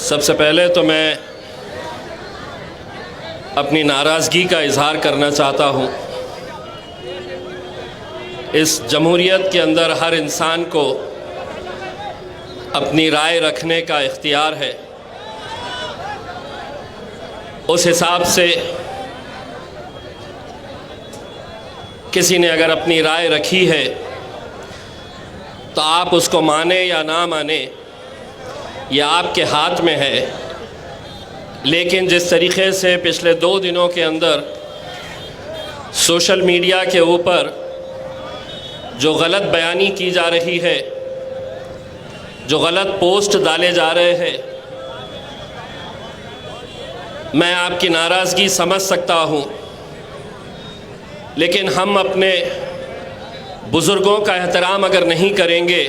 सबसे पहले तो मैं अपनी नाराज़गी का इज़हार करना चाहता हूँ। इस जमहूरियत के अंदर हर इंसान को अपनी राय रखने का इख्तियार है। उस हिसाब से किसी ने अगर अपनी राय रखी है तो आप उसको माने या ना माने ये आपके हाथ में है। लेकिन जिस तरीक़े से पिछले 2 दिनों के अंदर सोशल मीडिया के ऊपर जो गलत बयानी की जा रही है, जो गलत पोस्ट डाले जा रहे हैं, मैं आपकी नाराज़गी समझ सकता हूँ। लेकिन हम अपने बुज़ुर्गों का एहतराम अगर नहीं करेंगे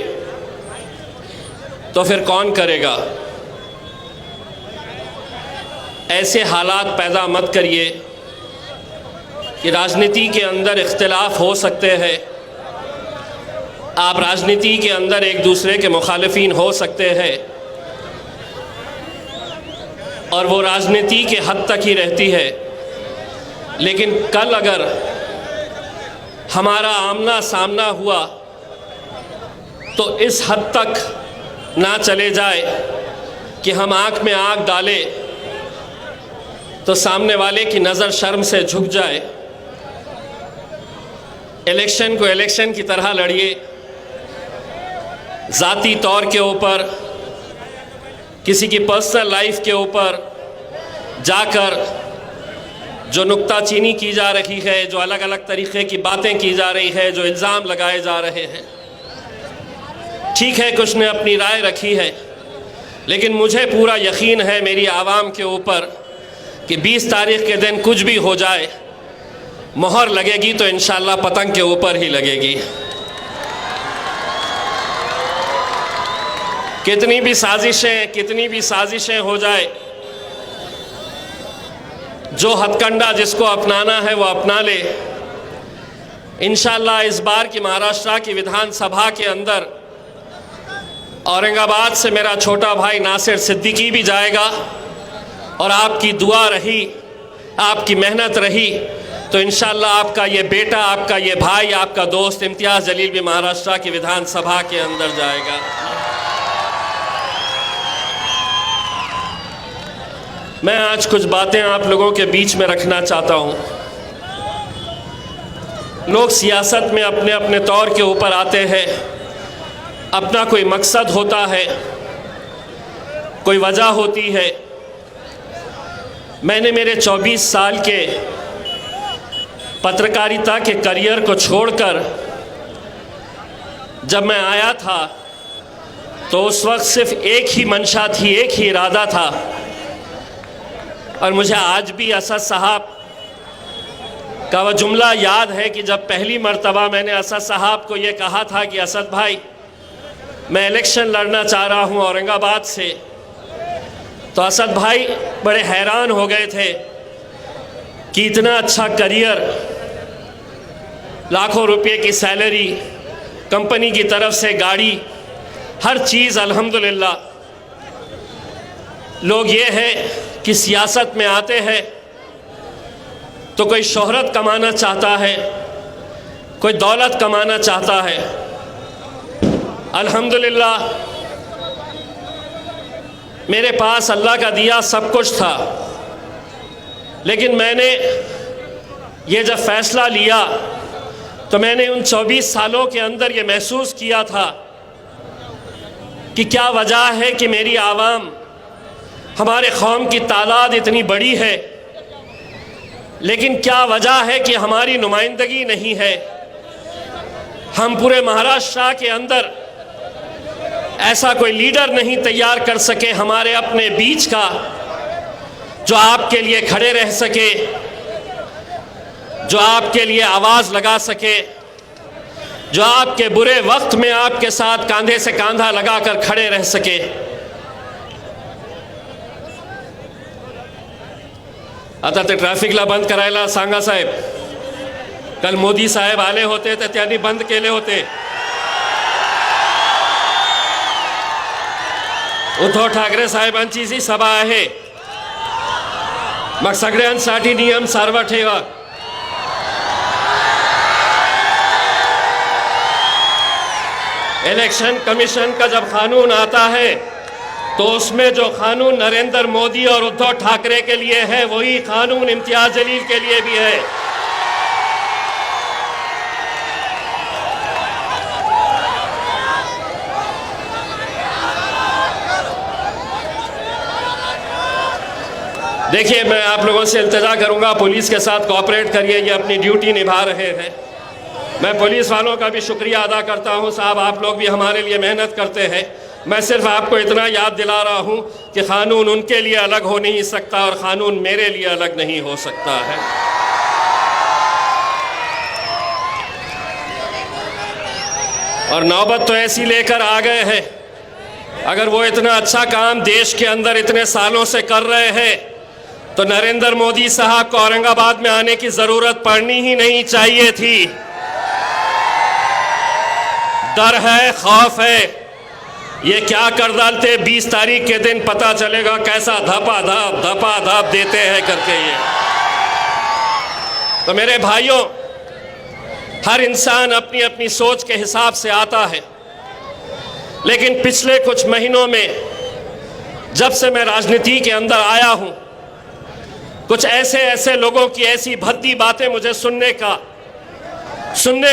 तो फिर कौन करेगा। ऐसे हालात पैदा मत करिए कि राजनीति के अंदर इख्तिलाफ हो सकते हैं, आप राजनीति के अंदर एक दूसरे के मुखालिफिन हो सकते हैं और वो राजनीति के हद तक ही रहती है। लेकिन कल अगर हमारा आमना सामना हुआ तो इस हद तक ना चले जाए कि हम आँख में आँख डालें तो सामने वाले की नज़र शर्म से झुक जाए। इलेक्शन को इलेक्शन की तरह लड़िए। ज़ाती तौर के ऊपर, किसी की पर्सनल लाइफ के ऊपर जाकर जो नुक्ताचीनी की जा रही है, जो अलग अलग तरीक़े की बातें की जा रही है, जो इल्ज़ाम लगाए जा रहे हैं, ठीक है, कुछ ने अपनी राय रखी है, लेकिन मुझे पूरा यकीन है मेरी आवाम के ऊपर कि 20 तारीख़ के दिन कुछ भी हो जाए, मोहर लगेगी तो इंशाअल्लाह पतंग के ऊपर ही लगेगी। कितनी भी साजिशें हो जाए, जो हथकंडा जिसको अपनाना है वो अपना ले। इंशाअल्लाह इस बार की महाराष्ट्र की विधानसभा के अंदर औरंगाबाद से मेरा छोटा भाई नासिर सिद्दीकी भी जाएगा और आपकी दुआ रही, आपकी मेहनत रही तो इंशाअल्लाह आपका ये बेटा, आपका ये भाई, आपका दोस्त इम्तियाज़ जलील भी महाराष्ट्र की विधानसभा के अंदर जाएगा। मैं आज कुछ बातें आप लोगों के बीच में रखना चाहता हूँ। लोग सियासत में अपने अपने तौर के ऊपर आते हैं, अपना कोई मकसद होता है, कोई वजह होती है। मैंने मेरे 24 साल के पत्रकारिता के करियर को छोड़कर जब मैं आया था तो उस वक्त सिर्फ एक ही मंशा थी, एक ही इरादा था। और मुझे आज भी असद साहब का वह जुमला याद है कि जब पहली मर्तबा मैंने असद साहब को ये कहा था कि असद भाई मैं इलेक्शन लड़ना चाह रहा हूँ औरंगाबाद से, तो असद भाई बड़े हैरान हो गए थे कि इतना अच्छा करियर, लाखों रुपए की सैलरी, कंपनी की तरफ से गाड़ी, हर चीज़ अल्हम्दुलिल्लाह। लोग ये है कि सियासत में आते हैं तो कोई शोहरत कमाना चाहता है, कोई दौलत कमाना चाहता है। अल्हम्दुलिल्लाह मेरे पास अल्लाह का दिया सब कुछ था, लेकिन मैंने ये जब फ़ैसला लिया तो मैंने उन 24 सालों के अंदर ये महसूस किया था कि क्या वजह है कि मेरी आवाम, हमारे कौम की तादाद इतनी बड़ी है, लेकिन क्या वजह है कि हमारी नुमाइंदगी नहीं है। हम पूरे महाराष्ट्र के अंदर ऐसा कोई लीडर नहीं तैयार कर सके हमारे अपने बीच का, जो आपके लिए खड़े रह सके, जो आपके लिए आवाज़ लगा सके, जो आपके बुरे वक्त में आपके साथ कंधे से कंधा लगाकर खड़े रह सके। आता ते ट्रॅफिकला बंद करायला सांगा साहेब। कल मोदी साहेब आले होते तर त्यांनी बंद केले होते। उद्धव ठाकरे साहेबांची जी सभा आहे मग सगळ्यांसाठी नियम सर्व ठेवा। इलेक्शन कमीशन का जब कानून आता है तो उसमें जो कानून नरेंद्र मोदी और उद्धव ठाकरे के लिए है वही कानून इम्तियाज जलील के लिए भी है। देखिए, मैं आप लोगों से इल्तिजा करूंगा, पुलिस के साथ कोऑपरेट करिए, ये अपनी ड्यूटी निभा रहे हैं। मैं पुलिस वालों का भी शुक्रिया अदा करता हूं। साहब, आप लोग भी हमारे लिए मेहनत करते हैं। मैं सिर्फ आपको इतना याद दिला रहा हूं कि कानून उनके लिए अलग हो नहीं सकता और कानून मेरे लिए अलग नहीं हो सकता है। और नौबत तो ऐसी लेकर आ गए हैं, अगर वो इतना अच्छा काम देश के अंदर इतने सालों से कर रहे हैं तो नरेंद्र मोदी साहब को औरंगाबाद में आने की जरूरत पड़नी ही नहीं चाहिए थी। डर है, खौफ है, ये क्या कर डालते 20 तारीख के दिन पता चलेगा कैसा धपा-धप देते हैं करके ये। तो मेरे भाइयों, हर इंसान अपनी अपनी सोच के हिसाब से आता है, लेकिन पिछले कुछ महीनों में जब से मैं राजनीति के अंदर आया हूं, कुछ ऐसे लोगों की ऐसी भद्दी बातें मुझे सुनने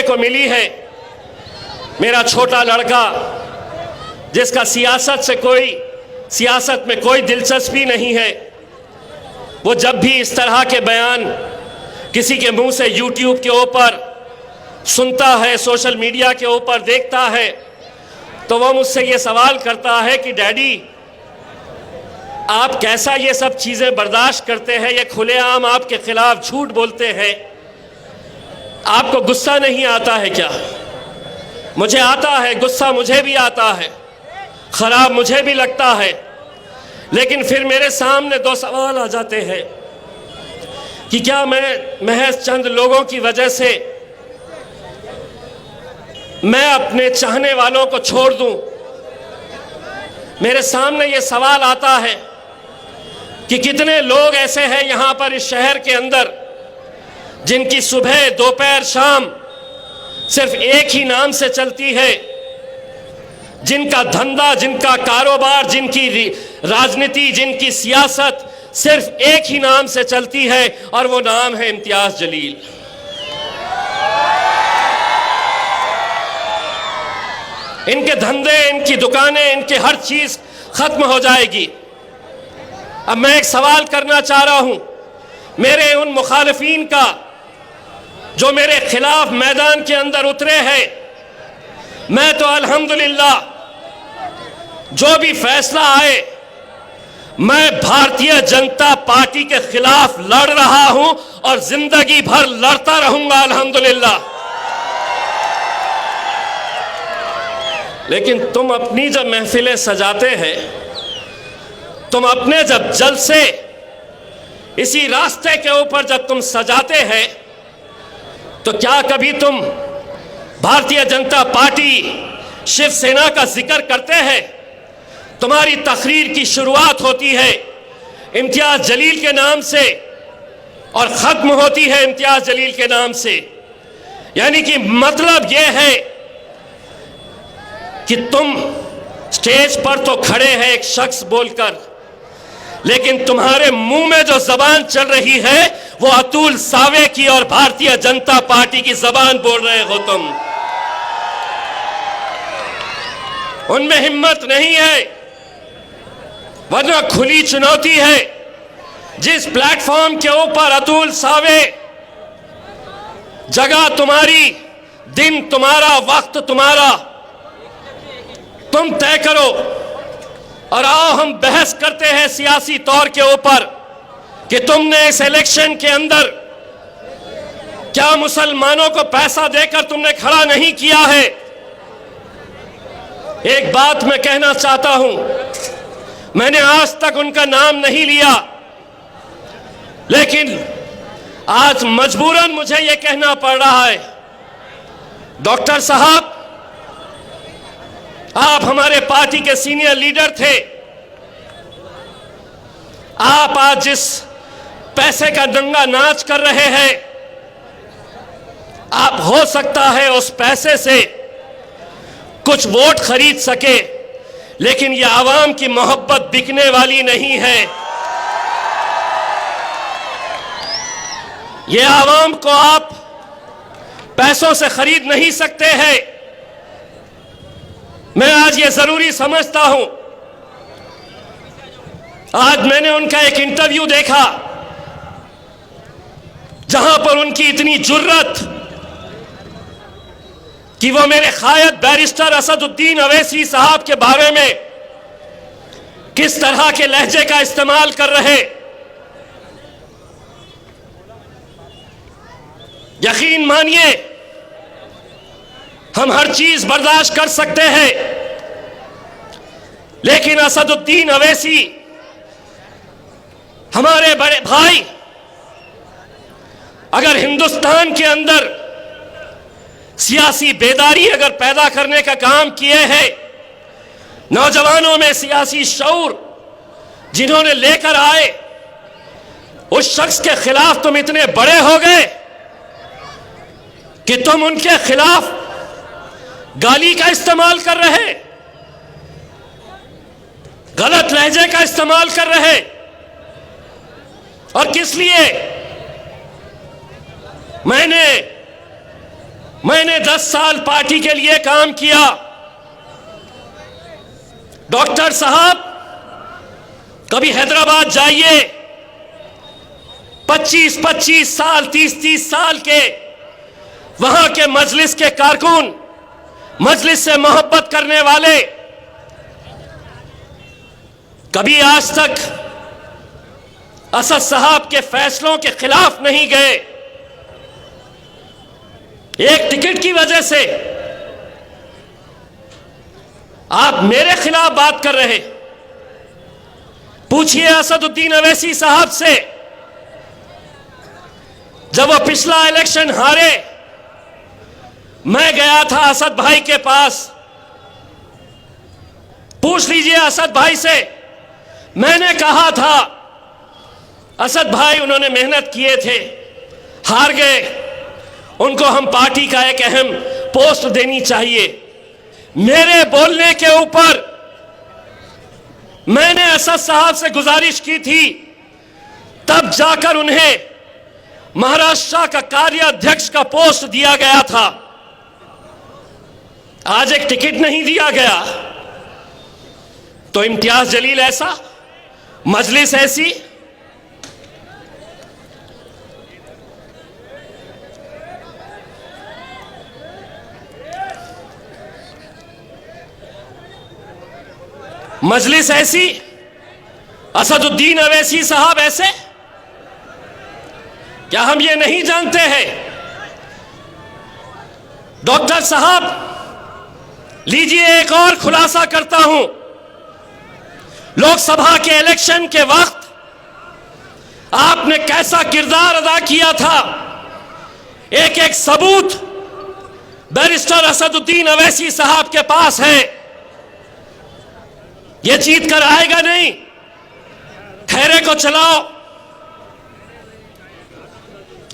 को मिली है। मेरा छोटा लड़का जिसका सियासत में कोई दिलचस्पी नहीं है, वो जब भी इस तरह के बयान किसी के मुंह से YouTube के ऊपर सुनता है, सोशल मीडिया के ऊपर देखता है, तो वो मुझसे ये सवाल करता है कि डैडी, आप कैसा ये सब चीजें बर्दाश्त करते हैं? ये खुलेआम आपके खिलाफ झूठ बोलते हैं, आपको गुस्सा नहीं आता है क्या? मुझे आता है गुस्सा, मुझे भी आता है, खराब मुझे भी लगता है, लेकिन फिर मेरे सामने दो सवाल आ जाते हैं कि क्या मैं महज चंद लोगों की वजह से मैं अपने चाहने वालों को छोड़ दूं? मेरे सामने ये सवाल आता है कि कितने लोग ऐसे हैं यहां पर इस शहर के अंदर जिनकी सुबह, दोपहर, शाम सिर्फ एक ही नाम से चलती है, जिनका धंधा, जिनका कारोबार, जिनकी राजनीति, जिनकी सियासत सिर्फ एक ही नाम से चलती है और वो नाम है इम्तियाज जलील। इनके धंधे, इनकी दुकानें, इनकी हर चीज खत्म हो जाएगी। अब मैं एक सवाल करना चाह रहा हूं मेरे उन मुखालिफिन का जो मेरे खिलाफ मैदान के अंदर उतरे हैं। मैं तो अल्हम्दुलिल्लाह जो भी फैसला आए, मैं भारतीय जनता पार्टी के खिलाफ लड़ रहा हूं और जिंदगी भर लड़ता रहूंगा अल्हम्दुलिल्लाह। लेकिन तुम अपनी जब महफिलें सजाते हैं, तुम अपने जब जलसे इसी रास्ते के ऊपर जब तुम सजाते हैं, तो क्या कभी तुम भारतीय जनता पार्टी, शिवसेना का जिक्र करते हैं? तुम्हारी तकरीर की शुरुआत होती है इम्तियाज जलील के नाम से और खत्म होती है इम्तियाज जलील के नाम से। यानी कि मतलब यह है कि तुम स्टेज पर तो खड़े हैं एक शख्स बोलकर, लेकिन तुम्हारे मुंह में जो जबान चल रही है वो अतुल सावे की और भारतीय जनता पार्टी की जबान बोल रहे हो तुम। उनमें हिम्मत नहीं है, वरना खुली चुनौती है। जिस प्लेटफॉर्म के ऊपर अतुल सावे, जगह तुम्हारी, दिन तुम्हारा, वक्त तुम्हारा, तुम तय करो और आओ हम बहस करते हैं सियासी तौर के ऊपर कि तुमने इस इलेक्शन के अंदर क्या मुसलमानों को पैसा देकर तुमने खड़ा नहीं किया है। एक बात मैं कहना चाहता हूं, मैंने आज तक उनका नाम नहीं लिया, लेकिन आज मजबूरन मुझे यह कहना पड़ रहा है, डॉक्टर साहब, आप हमारे पार्टी के सीनियर लीडर थे, आप आज जिस पैसे का दंगा नाच कर रहे हैं, आप हो सकता है उस पैसे से कुछ वोट खरीद सके, लेकिन यह आवाम की मोहब्बत बिकने वाली नहीं है। यह आवाम को आप पैसों से खरीद नहीं सकते हैं। मैं आज ये जरूरी समझता हूं, आज मैंने उनका एक इंटरव्यू देखा जहां पर उनकी इतनी जुर्रत कि वो मेरे कायद बैरिस्टर असदुद्दीन अवैसी साहब के बारे में किस तरह के लहजे का इस्तेमाल कर रहे। यकीन मानिए, हम हर चीज बर्दाश्त कर सकते हैं, लेकिन असदुद्दीन अवैसी हमारे बड़े भाई अगर हिंदुस्तान के अंदर सियासी बेदारी अगर पैदा करने का काम किए हैं, नौजवानों में सियासी शऊर जिन्होंने लेकर आए, उस शख्स के खिलाफ तुम इतने बड़े हो गए कि तुम उनके खिलाफ गाली का इस्तेमाल कर रहे, गलत लहजे का इस्तेमाल कर रहे। और किस लिए? मैंने 10 साल पार्टी के लिए काम किया। डॉक्टर साहब, कभी हैदराबाद जाइए, 25-25 साल 30-30 साल के वहां के मजलिस के कारकुन, मजलिस से मोहब्बत करने वाले कभी आज तक असद साहब के फैसलों के खिलाफ नहीं गए। एक टिकट की वजह से आप मेरे खिलाफ बात कर रहे। पूछिए असदुद्दीन अवैसी साहब से, जब वो पिछला इलेक्शन हारे, मैं गया था असद भाई के पास। पूछ लीजिए असद भाई से, मैंने कहा था असद भाई उन्होंने मेहनत किए थे, हार गए, उनको हम पार्टी का एक अहम पोस्ट देनी चाहिए। मेरे बोलने के ऊपर मैंने असद साहब से गुजारिश की थी, तब जाकर उन्हें महाराष्ट्र का कार्याध्यक्ष का पोस्ट दिया गया था। आज एक टिकट नहीं दिया गया तो इम्तियाज जलील ऐसा, मजलिस ऐसी। मजलिस ऐसी, असदुद्दीन अवैसी साहब ऐसे। क्या हम ये नहीं जानते हैं? डॉक्टर साहब, लीजिए एक और खुलासा करता हूं। लोकसभा के इलेक्शन के वक्त आपने कैसा किरदार अदा किया था, एक एक सबूत बैरिस्टर असदुद्दीन अवैसी साहब के पास है। ये जीत कर आएगा नहीं, खैरे को चलाओ।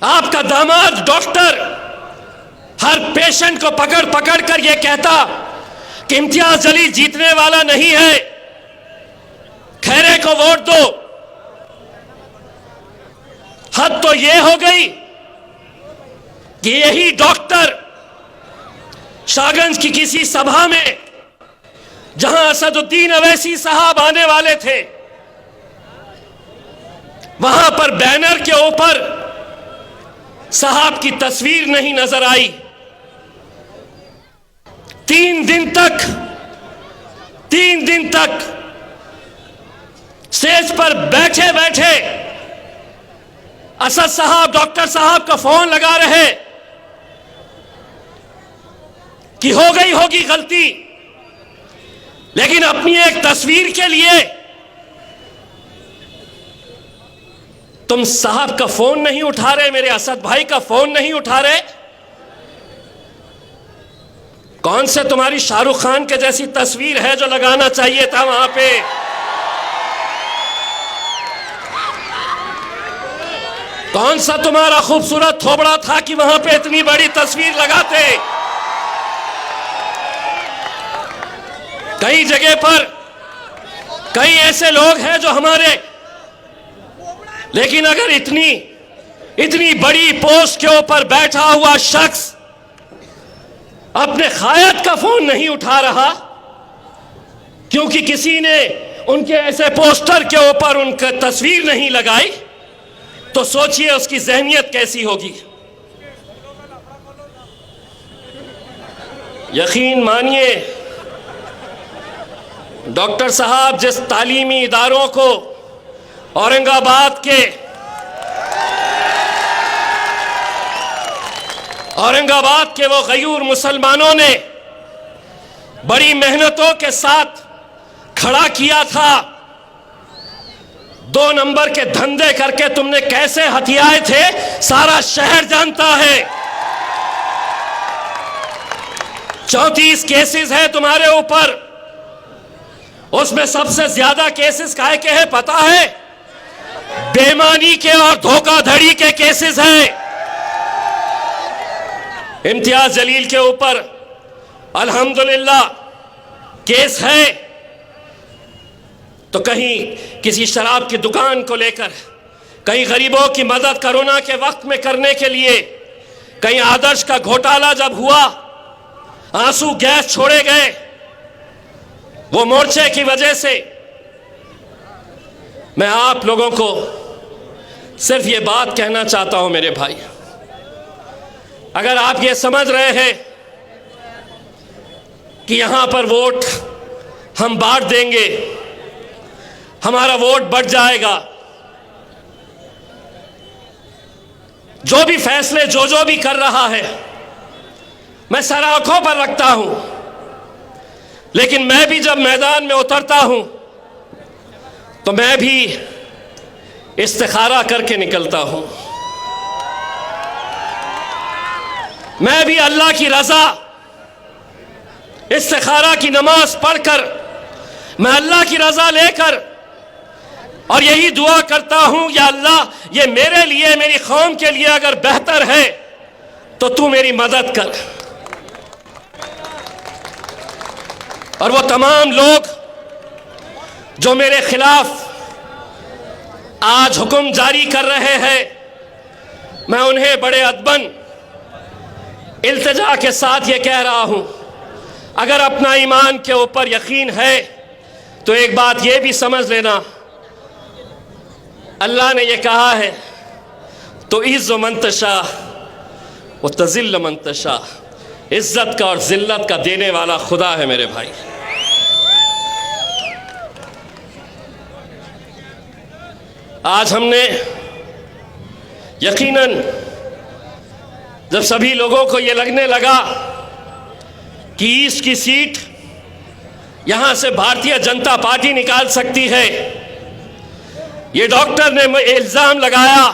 आपका दामाद डॉक्टर हर पेशेंट को पकड़ पकड़ कर यह कहता कि इम्तियाज जलील जीतने वाला नहीं है, खैरे को वोट दो। हद तो यह हो गई कि यही डॉक्टर शाहगंज की किसी सभा में, जहां असदुद्दीन अवैसी साहब आने वाले थे, वहां पर बैनर के ऊपर साहब की तस्वीर नहीं नजर आई। 3 दिन तक स्टेज पर बैठे बैठे असद साहब डॉक्टर साहब का फोन लगा रहे कि हो गई होगी गलती, लेकिन अपनी एक तस्वीर के लिए तुम साहब का फोन नहीं उठा रहे, मेरे असद भाई का फोन नहीं उठा रहे। कौन से तुम्हारी शाहरुख खान के जैसी तस्वीर है जो लगाना चाहिए था वहां पे? कौन सा तुम्हारा खूबसूरत थोबड़ा था कि वहां पे इतनी बड़ी तस्वीर लगाते? कई जगह पर कई ऐसे लोग हैं जो हमारे, लेकिन अगर इतनी बड़ी पोस्ट के ऊपर बैठा हुआ शख्स अपने खायद का फोन नहीं उठा रहा क्योंकि किसी ने उनके ऐसे पोस्टर के ऊपर उनकी तस्वीर नहीं लगाई, तो सोचिए उसकी जहनियत कैसी होगी। यकीन मानिए डॉक्टर साहब जिस तालीमी इदारों को औरंगाबाद के वो गयूर मुसलमानों ने बड़ी मेहनतों के साथ खड़ा किया था, 2 नंबर के धंधे करके तुमने कैसे हथियाए थे सारा शहर जानता है। 34 केसेस है तुम्हारे ऊपर, उसमें सबसे ज्यादा केसेस काहे के हैं पता है? बेईमानी के और धोखाधड़ी के केसेस हैं। इम्तियाज जलील के ऊपर अल्हम्दुलिल्लाह केस है, तो कहीं किसी शराब की दुकान को लेकर, कहीं गरीबों की मदद कोरोना के वक्त में करने के लिए, कहीं आदर्श का घोटाला जब हुआ, आंसू गैस छोड़े गए, वो मोर्चे की वजह से। मैं आप लोगों को सिर्फ ये बात कहना चाहता हूं मेरे भाई, अगर आप ये समझ रहे हैं कि यहां पर वोट हम बांट देंगे, हमारा वोट बढ़ जाएगा, जो भी फैसले जो भी कर रहा है मैं सर आंखों पर रखता हूं, लेकिन मैं भी जब मैदान में उतरता हूं तो मैं भी इस्तिखारा करके निकलता हूं। मैं भी अल्लाह की रजा, इस्तिखारा की नमाज पढ़कर मैं अल्लाह की रजा लेकर और यही दुआ करता हूं, या अल्लाह ये मेरे लिए, मेरी कौम के लिए अगर बेहतर है तो तू मेरी मदद कर। और वो तमाम लोग जो मेरे खिलाफ आज हुक्म जारी कर रहे हैं, मैं उन्हें बड़े अदबन इल्तिजा के साथ ये कह रहा हूं, अगर अपना ईमान के ऊपर यकीन है तो एक बात ये भी समझ लेना, अल्लाह ने ये कहा है तो इज़्ज़ु मन तशा व तज़िल्लु मन तशा, इज्जत का और जिल्लत का देने वाला खुदा है मेरे भाई। आज हमने यकीनन जब सभी लोगों को ये लगने लगा कि ईस्ट की सीट यहां से भारतीय जनता पार्टी निकाल सकती है, ये डॉक्टर ने इल्जाम लगाया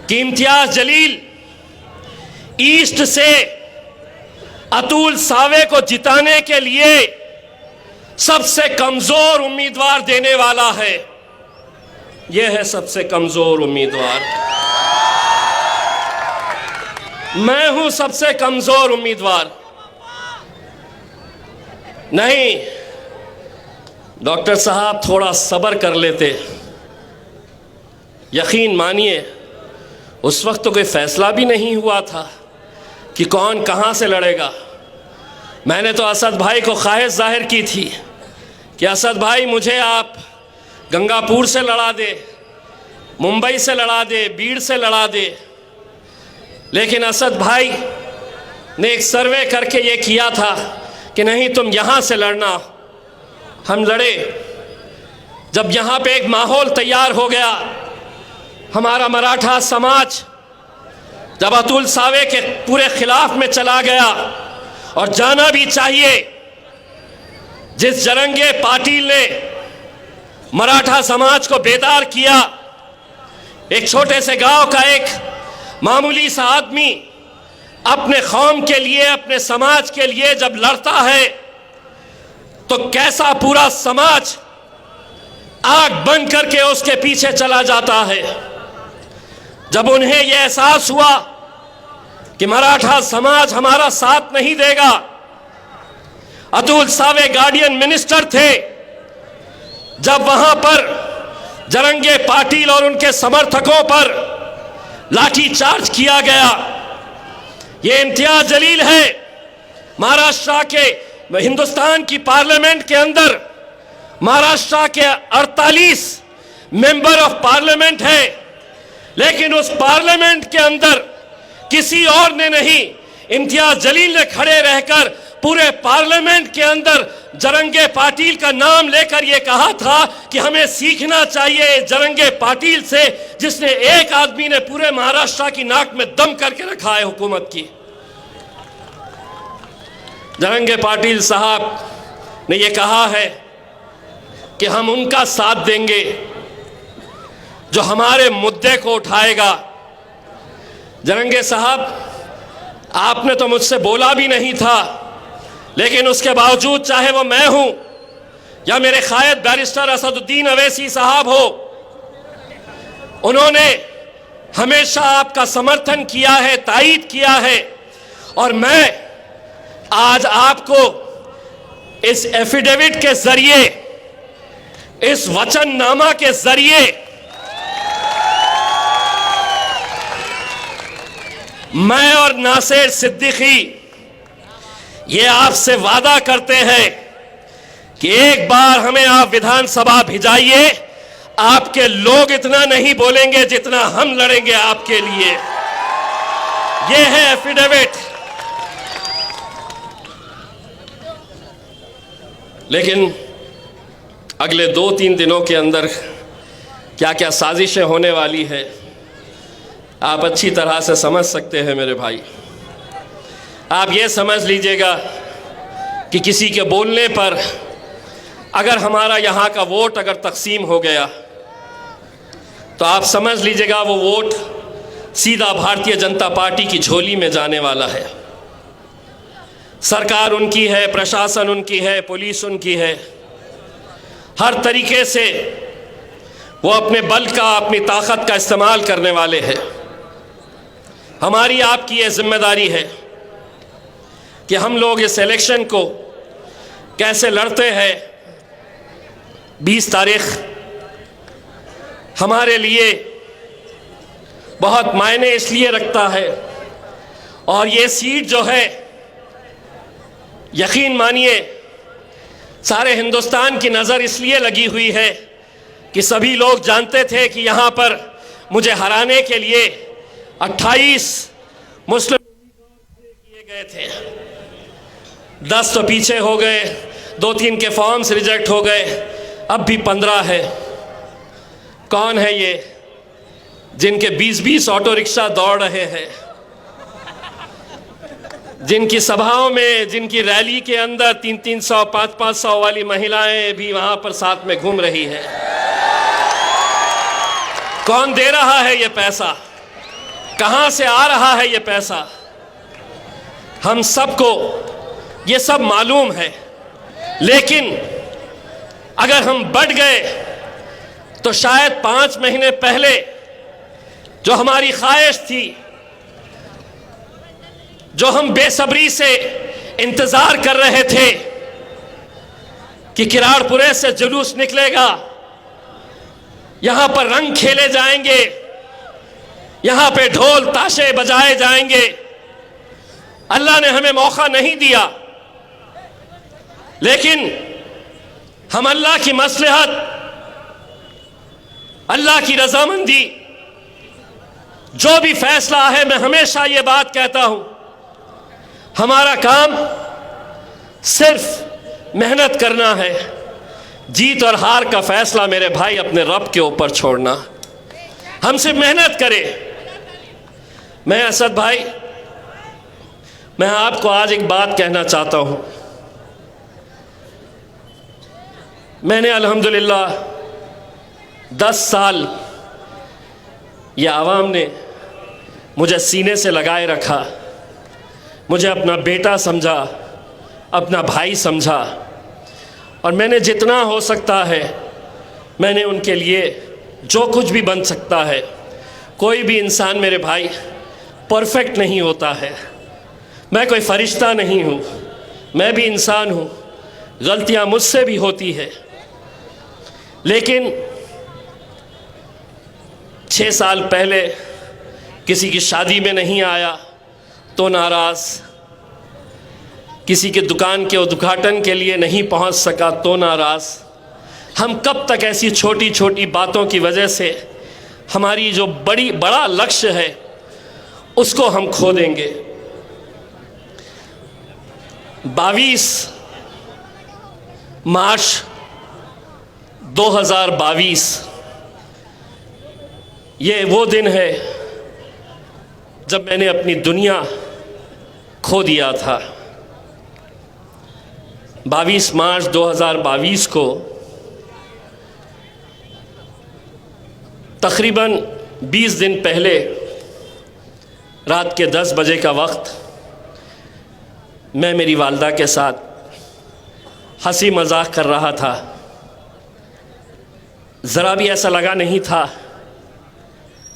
कि इम्तियाज जलील ईस्ट से अतुल सावे को जिताने के लिए सबसे कमजोर उम्मीदवार देने वाला है। यह है सबसे कमजोर उम्मीदवार, मैं हूं सबसे कमजोर उम्मीदवार। नहीं डॉक्टर साहब, थोड़ा सब्र कर लेते। यकीन मानिए उस वक्त तो कोई फैसला भी नहीं हुआ था कि कौन कहां से लड़ेगा। मैंने तो असद भाई को ख्वाहिश जाहिर की थी कि असद भाई मुझे आप गंगापुर से लड़ा दे, मुंबई से लड़ा दे, बीड़ से लड़ा दे, लेकिन असद भाई ने एक सर्वे करके ये किया था कि नहीं तुम यहाँ से लड़ना। हम लड़े। जब यहाँ पे एक माहौल तैयार हो गया, हमारा मराठा समाज जब अतुल सावे के पूरे खिलाफ में चला गया, और जाना भी चाहिए, जिस जरंगे पाटिल ने मराठा समाज को बेदार किया, एक छोटे से गांव का एक मामूली सा आदमी अपने कौम के लिए, अपने समाज के लिए जब लड़ता है तो कैसा पूरा समाज आग बन करके उसके पीछे चला जाता है। जब उन्हें यह एहसास हुआ कि मराठा समाज हमारा साथ नहीं देगा, अतुल सावे गार्डियन मिनिस्टर थे, जब वहां पर जरंगे पाटिल और उनके समर्थकों पर लाठीचार्ज किया गया। ये इम्तियाज जलील है, महाराष्ट्र के हिंदुस्तान की पार्लियामेंट के अंदर महाराष्ट्र के 48 मेंबर ऑफ पार्लियामेंट है, लेकिन उस पार्लियामेंट के अंदर किसी और ने नहीं, इम्तियाज जलील ने खड़े रहकर पूरे पार्लियामेंट के अंदर जरंगे पाटिल का नाम लेकर यह कहा था कि हमें सीखना चाहिए जरंगे पाटिल से, जिसने एक आदमी ने पूरे महाराष्ट्र की नाक में दम करके रखा है हुकूमत की। जरंगे पाटिल साहब ने यह कहा है कि हम उनका साथ देंगे जो हमारे मुद्दे को उठाएगा। जरंगे साहब, आपने तो मुझसे बोला भी नहीं था, लेकिन उसके बावजूद चाहे वो मैं हूं या मेरे कायद बैरिस्टर असदुद्दीन अवैसी साहब हो, उन्होंने हमेशा आपका समर्थन किया है, तायीद किया है। और मैं आज आपको इस एफिडेविट के जरिए, इस वचननामा के जरिए मैं और नासिर सिद्दीकी ये आपसे वादा करते हैं कि एक बार हमें आप विधानसभा भिजाइए, आपके लोग इतना नहीं बोलेंगे जितना हम लड़ेंगे आपके लिए। ये है एफिडेविट। लेकिन अगले 2-3 दिनों के अंदर क्या क्या साजिशें होने वाली है, आप अच्छी तरह से समझ सकते हैं मेरे भाई। आप ये समझ लीजिएगा कि किसी के बोलने पर अगर हमारा यहाँ का वोट अगर तकसीम हो गया, तो आप समझ लीजिएगा वो वोट सीधा भारतीय जनता पार्टी की झोली में जाने वाला है। सरकार उनकी है, प्रशासन उनकी है, पुलिस उनकी है। हर तरीके से वो अपने बल का, अपनी ताकत का इस्तेमाल करने वाले हैं। हमारी आपकी ये जिम्मेदारी है कि हम लोग इस इलेक्शन को कैसे लड़ते हैं। 20 तारीख हमारे लिए बहुत मायने इसलिए रखता है, और ये सीट जो है, यकीन मानिए सारे हिंदुस्तान की नज़र इसलिए लगी हुई है कि सभी लोग जानते थे कि यहाँ पर मुझे हराने के लिए 28 मुस्लिम किए गए थे। 10 तो पीछे हो गए, 2-3 के फॉर्म्स रिजेक्ट हो गए, अब भी 15 है। कौन है ये जिनके 20-20 ऑटो रिक्शा दौड़ रहे हैं, जिनकी सभाओं में, जिनकी रैली के अंदर 300-300, 500-500 वाली महिलाएं भी वहां पर साथ में घूम रही हैं? कौन दे रहा है ये पैसा? कहां से आ रहा है ये पैसा? हम सबको ये सब मालूम है। लेकिन अगर हम बढ़ गए तो शायद 5 महीने पहले जो हमारी ख्वाहिश थी, जो हम बेसब्री से इंतजार कर रहे थे कि किराड़पुरे से जुलूस निकलेगा, यहां पर रंग खेले जाएंगे, यहां पे ढोल ताशे बजाए जाएंगे, अल्लाह ने हमें मौका नहीं दिया। लेकिन हम अल्लाह की मसलहत, अल्लाह की रजामंदी, जो भी फैसला है, मैं हमेशा ये बात कहता हूं, हमारा काम सिर्फ मेहनत करना है। जीत और हार का फैसला मेरे भाई अपने रब के ऊपर छोड़ना। हम सिर्फ मेहनत करें। मैं असद भाई, मैं आपको आज एक बात कहना चाहता हूं। मैंने अल्हम्दुलिल्लाह 10 साल ये आवाम ने मुझे सीने से लगाए रखा, मुझे अपना बेटा समझा, अपना भाई समझा, और मैंने जितना हो सकता है मैंने उनके लिए जो कुछ भी बन सकता है कोई भी इंसान मेरे भाई परफेक्ट नहीं होता है। मैं कोई फरिश्ता नहीं हूँ, मैं भी इंसान हूँ, गलतियाँ मुझसे भी होती है। लेकिन 6 साल पहले किसी की शादी में नहीं आया तो नाराज़, किसी के दुकान के उद्घाटन के लिए नहीं पहुंच सका तो नाराज़। हम कब तक ऐसी छोटी छोटी बातों की वजह से हमारी जो बड़ा लक्ष्य है उसको हम खो देंगे। 22 मार्च 2022 ये वो दिन है जब मैंने अपनी दुनिया खो दिया था। 22 मार्च 2022 को तकरीबन 20 दिन पहले रात के 10 बजे का वक्त मैं मेरी वालदा के साथ हंसी मजाक कर रहा था। ज़रा भी ऐसा लगा नहीं था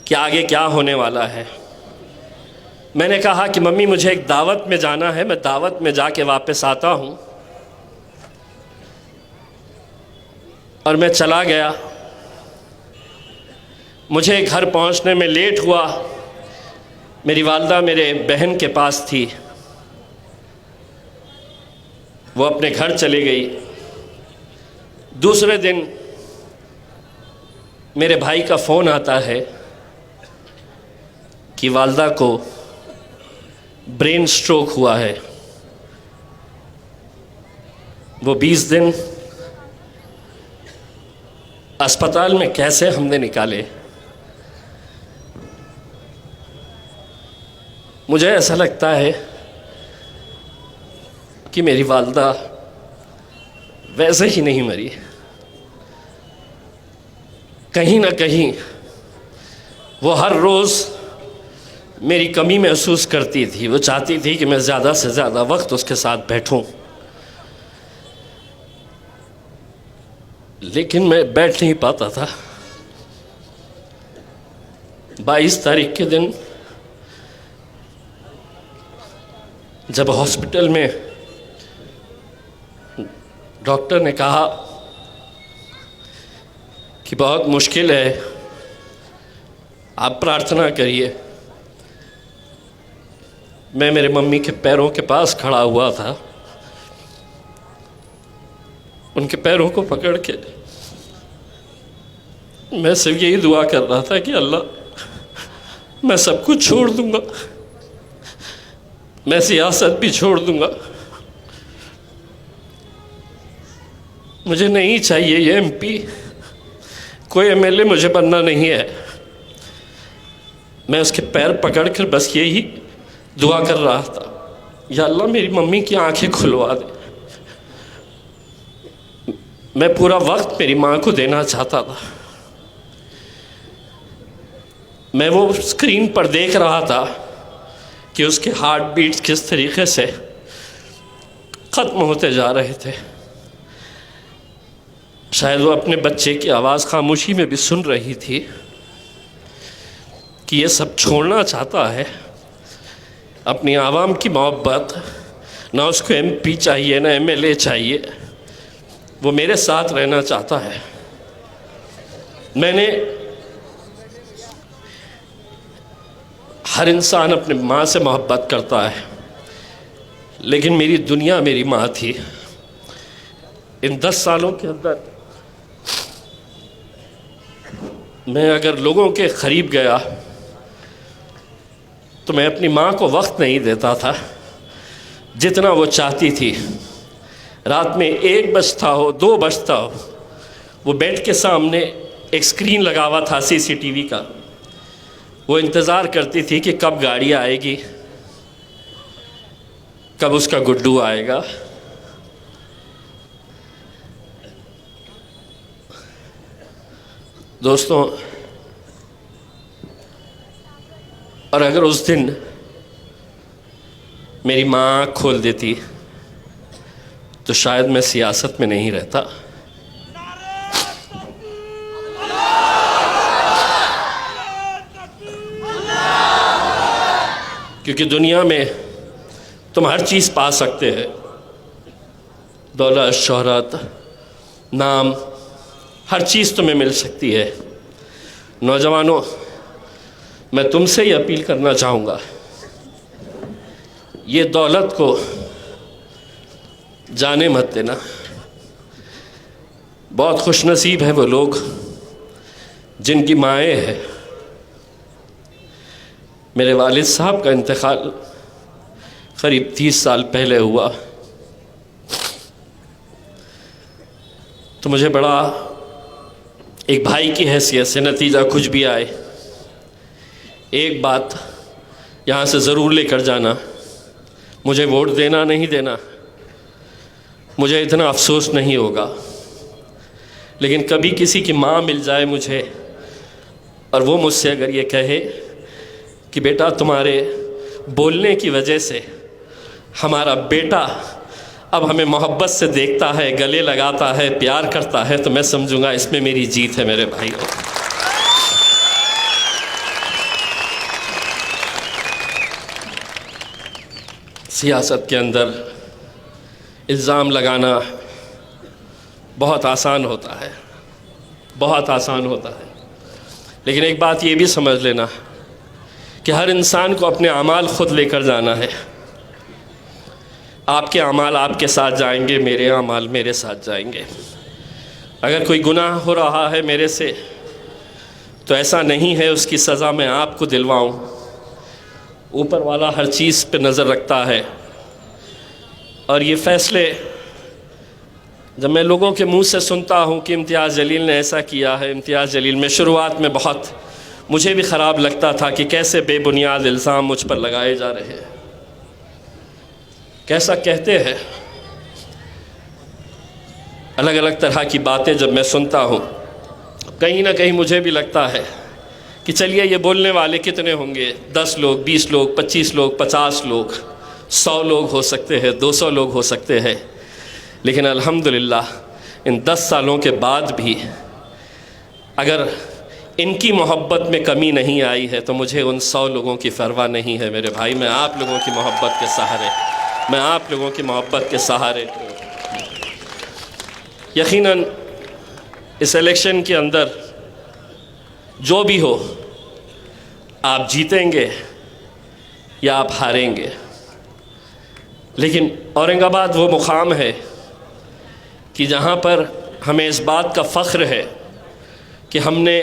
कि आगे क्या होने वाला है। मैंने कहा कि मम्मी मुझे एक दावत में जाना है, मैं दावत में जाके वापस आता हूँ। और मैं चला गया। मुझे घर पहुँचने में लेट हुआ। मेरी वालदा मेरे बहन के पास थी, वो अपने घर चली गई। दूसरे दिन मेरे भाई का फ़ोन आता है कि वालदा को ब्रेन स्ट्रोक हुआ है। वो 20 दिन अस्पताल में कैसे हमने निकाले। मुझे ऐसा लगता है कि मेरी वालदा वैसे ही नहीं मरी। कहीं ना कहीं वो हर रोज़ मेरी कमी महसूस करती थी। वो चाहती थी कि मैं ज़्यादा से ज़्यादा वक्त उसके साथ बैठूं, लेकिन मैं बैठ नहीं पाता था। 22 तारीख के दिन जब हॉस्पिटल में डॉक्टर ने कहा कि बहुत मुश्किल है, आप प्रार्थना करिए, मैं मेरे मम्मी के पैरों के पास खड़ा हुआ था। उनके पैरों को पकड़ के मैं सिर्फ यही दुआ कर रहा था कि अल्लाह मैं सब कुछ छोड़ दूंगा, मैं सियासत भी छोड़ दूंगा, मुझे नहीं चाहिए ये एमपी, कोई एमएलए मुझे बनना नहीं है। मैं उसके पैर पकड़कर बस यही दुआ कर रहा था, या अल्लाह मेरी मम्मी की आंखें खुलवा दे। मैं पूरा वक्त मेरी माँ को देना चाहता था। मैं वो स्क्रीन पर देख रहा था कि उसके हार्ट बीट्स किस तरीके से ख़त्म होते जा रहे थे। शायद वो अपने बच्चे की आवाज़ खामोशी में भी सुन रही थी कि ये सब छोड़ना चाहता है, अपनी आवाम की मोहब्बत, ना उसको एमपी चाहिए ना एमएलए चाहिए, वो मेरे साथ रहना चाहता है। मैंने हर इंसान अपने माँ से मोहब्बत करता है, लेकिन मेरी दुनिया मेरी माँ थी। इन 10 सालों के अंदर मैं अगर लोगों के करीब गया तो मैं अपनी माँ को वक्त नहीं देता था जितना वो चाहती थी। रात में 1 बजता हो 2 बजता हो, वो बेड के सामने एक स्क्रीन लगा हुआ था सीसीटीवी का, वो इंतज़ार करती थी कि कब गाड़ी आएगी, कब उसका गुड्डू आएगा। दोस्तों, और अगर उस दिन मेरी माँ आँख खोल देती तो शायद मैं सियासत में नहीं रहता। क्योंकि दुनिया में तुम हर चीज़ पा सकते हैं, दौलत, शोहरत, नाम, हर चीज़ तुम्हें मिल सकती है। नौजवानों, मैं तुमसे ही अपील करना चाहूँगा, ये दौलत को जाने मत देना। बहुत खुशनसीब है वो लोग जिनकी माएँ हैं। मेरे वालिद साहब का इंतकाल करीब 30 साल पहले हुआ, तो मुझे बड़ा एक भाई की हैसियत से, नतीजा कुछ भी आए, एक बात यहाँ से ज़रूर लेकर जाना, मुझे वोट देना नहीं देना, मुझे इतना अफसोस नहीं होगा, लेकिन कभी किसी की माँ मिल जाए मुझे और वो मुझसे अगर ये कहे कि बेटा तुम्हारे बोलने की वजह से हमारा बेटा अब हमें मोहब्बत से देखता है, गले लगाता है, प्यार करता है, तो मैं समझूंगा इसमें मेरी जीत है। मेरे भाइयों, सियासत के अंदर इल्ज़ाम लगाना बहुत आसान होता है, बहुत आसान होता है, लेकिन एक बात ये भी समझ लेना कि हर इंसान को अपने अमाल खुद लेकर जाना है। आपके अमाल आपके साथ जाएंगे, मेरे अमाल मेरे साथ जाएंगे। अगर कोई गुनाह हो रहा है मेरे से, तो ऐसा नहीं है उसकी सज़ा मैं आपको दिलवाऊं। ऊपर वाला हर चीज़ पे नज़र रखता है, और ये फ़ैसले जब मैं लोगों के मुंह से सुनता हूँ कि इम्तियाज़ जलील ने ऐसा किया है, इम्तियाज़ जलील में शुरुआत में बहुत मुझे भी ख़राब लगता था कि कैसे बेबुनियाद इल्ज़ाम मुझ पर लगाए जा रहे हैं, कैसा कहते हैं। अलग अलग तरह की बातें जब मैं सुनता हूँ, कहीं ना कहीं मुझे भी लगता है कि चलिए ये बोलने वाले कितने होंगे, 10 लोग, 20 लोग, 25 लोग, 50 लोग, 100 लोग हो सकते हैं, 200 लोग हो सकते हैं, लेकिन अल्हम्दुलिल्लाह इन 10 सालों के बाद भी अगर इनकी मोहब्बत में कमी नहीं आई है तो मुझे उन 100 लोगों की परवाह नहीं है। मेरे भाई, मैं आप लोगों की मोहब्बत के सहारे, मैं आप लोगों की मोहब्बत के सहारे यकीनन इस इलेक्शन के अंदर जो भी हो, आप जीतेंगे या आप हारेंगे, लेकिन औरंगाबाद वो मुकाम है कि जहाँ पर हमें इस बात का फ़ख्र है कि हमने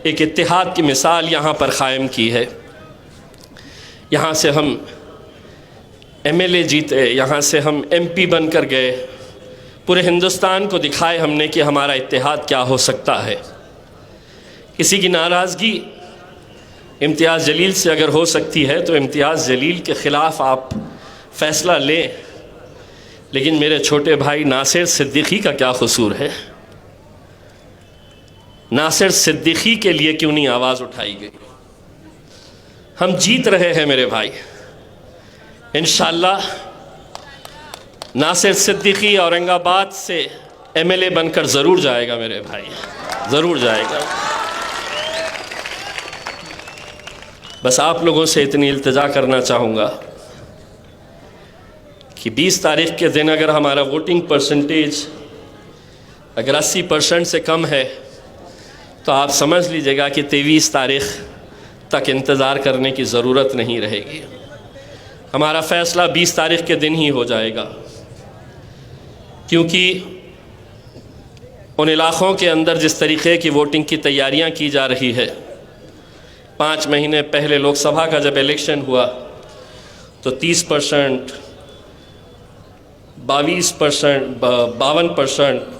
एक इत्तेहाद की मिसाल यहाँ पर क़ायम की है। यहाँ से हम MLA जीते, यहाँ से हम MP बनकर गए, पूरे हिंदुस्तान को दिखाए हमने कि हमारा इत्तेहाद क्या हो सकता है। किसी की नाराज़गी इम्तियाज़ जलील से अगर हो सकती है तो इम्तियाज़ जलील के ख़िलाफ़ आप फ़ैसला लें, लेकिन मेरे छोटे भाई नासिर सिद्दीकी का क्या कसूर है? नासिर सिद्दीकी के लिए क्यों नहीं आवाज़ उठाई गई? हम जीत रहे हैं मेरे भाई, इंशाअल्लाह नासिर सिद्दीकी औरंगाबाद से MLA बनकर ज़रूर जाएगा मेरे भाई, ज़रूर जाएगा। बस आप लोगों से इतनी इल्तिजा करना चाहूँगा कि 20 तारीख़ के दिन अगर हमारा वोटिंग परसेंटेज अगर 80% से कम है तो आप समझ लीजिएगा कि 23 तारीख़ तक इंतज़ार करने की ज़रूरत नहीं रहेगी। हमारा फ़ैसला 20 तारीख़ के दिन ही हो जाएगा, क्योंकि उन इलाक़ों के अंदर जिस तरीक़े की वोटिंग की तैयारियां की जा रही है, 5 महीने पहले लोकसभा का जब इलेक्शन हुआ तो 30%, 22%, 52%,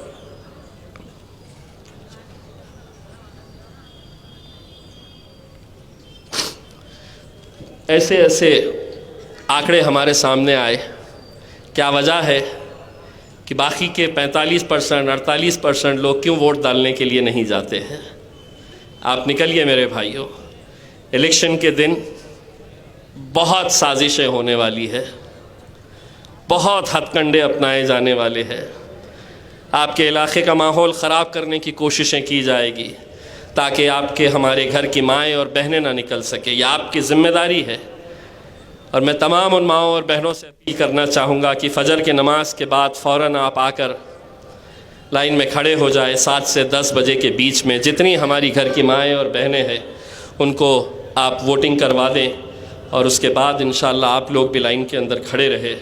ऐसे ऐसे आंकड़े हमारे सामने आए। क्या वजह है कि बाकी के 45%, 48% लोग क्यों वोट डालने के लिए नहीं जाते हैं? आप निकलिए मेरे भाइयों, इलेक्शन के दिन बहुत साजिशें होने वाली है, बहुत हथकंडे अपनाए जाने वाले हैं। आपके इलाके का माहौल ख़राब करने की कोशिशें की जाएगी ताकि आपके हमारे घर की माएँ और बहनें ना निकल सके। यह आपकी ज़िम्मेदारी है। और मैं तमाम उन माओं और बहनों से अपील करना चाहूँगा कि फ़जर की नमाज के बाद फ़ौरन आप आकर लाइन में खड़े हो जाए। 7 से 10 बजे के बीच में जितनी हमारी घर की माएँ और बहनें हैं उनको आप वोटिंग करवा दें और उसके बाद इंशाअल्लाह आप लोग भी लाइन के अंदर खड़े रहे।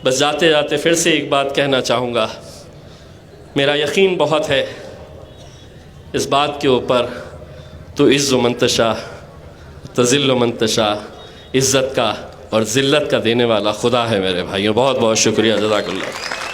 बस जाते जाते फिर से एक बात कहना चाहूँगा, मेरा यकीन बहुत है इस बात के ऊपर, तो इज़्ज़ु मंतशा तज़िल्लु मंतशा, इज़्ज़त का और ज़िल्लत का देने वाला खुदा है मेरे भाइयों। बहुत बहुत शुक्रिया, जज़ाकल्लाह।